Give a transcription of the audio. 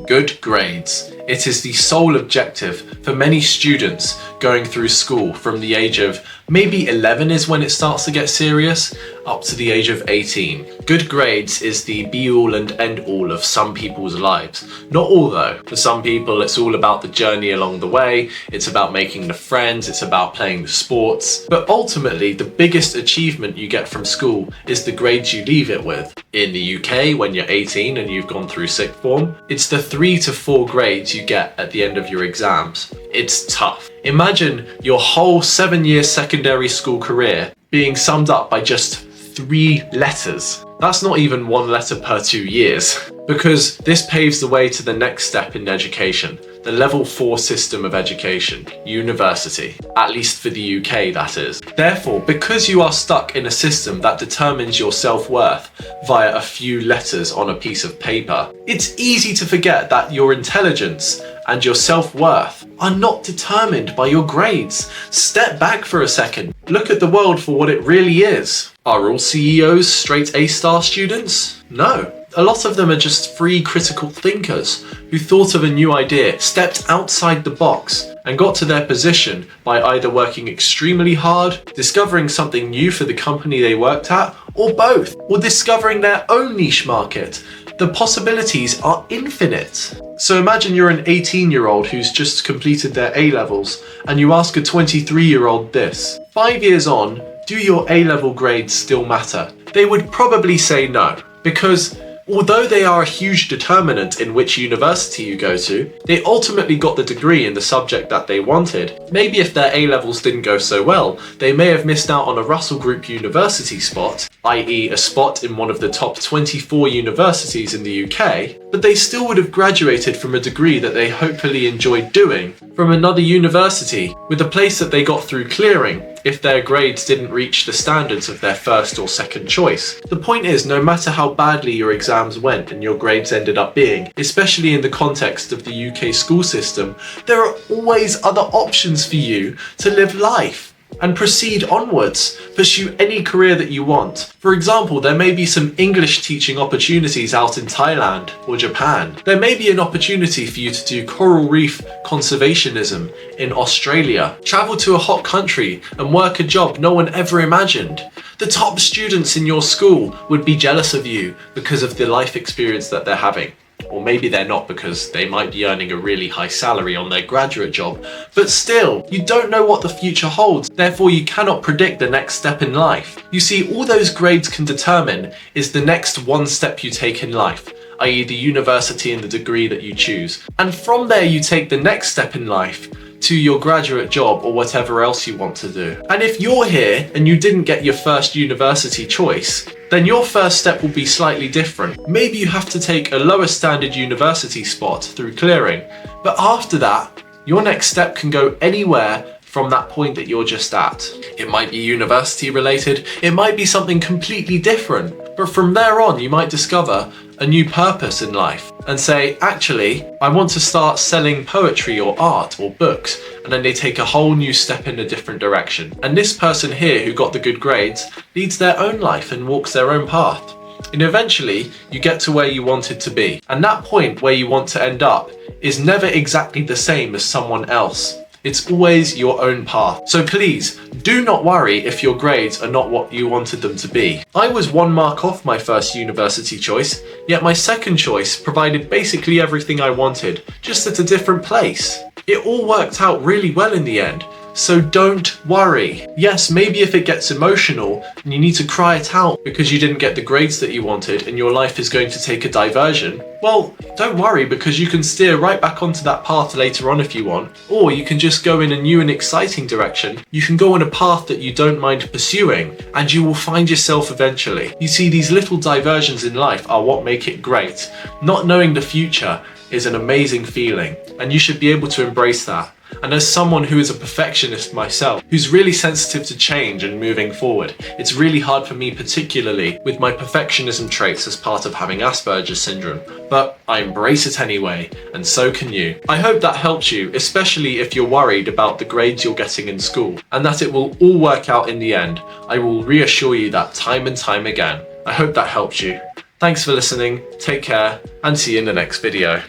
Good grades. It is the sole objective for many students going through school from the age of maybe 11 is when it starts to get serious, up to the age of 18. Good grades is the be-all and end-all of some people's lives. Not all though. For some people it's all about the journey along the way, it's about making the friends, it's about playing the sports. But ultimately the biggest achievement you get from school is the grades you leave it with. In the UK, when you're 18 and you've gone through sixth form, it's the 3 to 4 grades you get at the end of your exams. It's tough. Imagine your whole 7-year secondary school career being summed up by just 3 letters. That's not even 1 letter per 2 years. Because this paves the way to the next step in education, the level 4 system of education, university. At least for the UK, that is. Therefore, because you are stuck in a system that determines your self-worth via a few letters on a piece of paper, it's easy to forget that your intelligence and your self-worth are not determined by your grades. Step back for a second. Look at the world for what it really is. Are all CEOs straight A-star students? No. A lot of them are just free critical thinkers who thought of a new idea, stepped outside the box, and got to their position by either working extremely hard, discovering something new for the company they worked at, or both, or discovering their own niche market. The possibilities are infinite. So imagine you're an 18-year-old who's just completed their A-levels and you ask a 23-year-old this. 5 years on, do your A-level grades still matter? They would probably say no, because although they are a huge determinant in which university you go to, they ultimately got the degree in the subject that they wanted. Maybe if their A-levels didn't go so well, they may have missed out on a Russell Group university spot, i.e. a spot in one of the top 24 universities in the UK, but they still would have graduated from a degree that they hopefully enjoyed doing from another university with a place that they got through clearing if their grades didn't reach the standards of their first or second choice. The point is, no matter how badly your exams went and your grades ended up being, especially in the context of the UK school system, there are always other options for you to live life and proceed onwards, pursue any career that you want. For example, there may be some English teaching opportunities out in Thailand or Japan. There may be an opportunity for you to do coral reef conservationism in Australia. Travel to a hot country and work a job no one ever imagined. The top students in your school would be jealous of you because of the life experience that they're having. Or maybe they're not, because they might be earning a really high salary on their graduate job. But still, you don't know what the future holds, therefore you cannot predict the next step in life. You see, all those grades can determine is the next one step you take in life, i.e. the university and the degree that you choose. And from there you take the next step in life to your graduate job or whatever else you want to do. And if you're here and you didn't get your first university choice, then your first step will be slightly different. Maybe you have to take a lower standard university spot through clearing, but after that, your next step can go anywhere from that point that you're just at. It might be university related, it might be something completely different, but from there on you might discover a new purpose in life and say, actually, I want to start selling poetry or art or books, and then they take a whole new step in a different direction. And this person here who got the good grades leads their own life and walks their own path. And eventually you get to where you wanted to be. And that point where you want to end up is never exactly the same as someone else. It's always your own path. So please, do not worry if your grades are not what you wanted them to be. I was 1 mark off my first university choice, yet my second choice provided basically everything I wanted, just at a different place. It all worked out really well in the end. So don't worry. Yes, maybe if it gets emotional and you need to cry it out because you didn't get the grades that you wanted and your life is going to take a diversion, well, don't worry, because you can steer right back onto that path later on if you want, or you can just go in a new and exciting direction. You can go on a path that you don't mind pursuing and you will find yourself eventually. You see, these little diversions in life are what make it great. Not knowing the future is an amazing feeling and you should be able to embrace that. And as someone who is a perfectionist myself, who's really sensitive to change and moving forward, it's really hard for me, particularly with my perfectionism traits as part of having Asperger's syndrome. But I embrace it anyway, and so can you. I hope that helps you, especially if you're worried about the grades you're getting in school, and that it will all work out in the end. I will reassure you that time and time again. I hope that helps you. Thanks for listening, take care, and see you in the next video.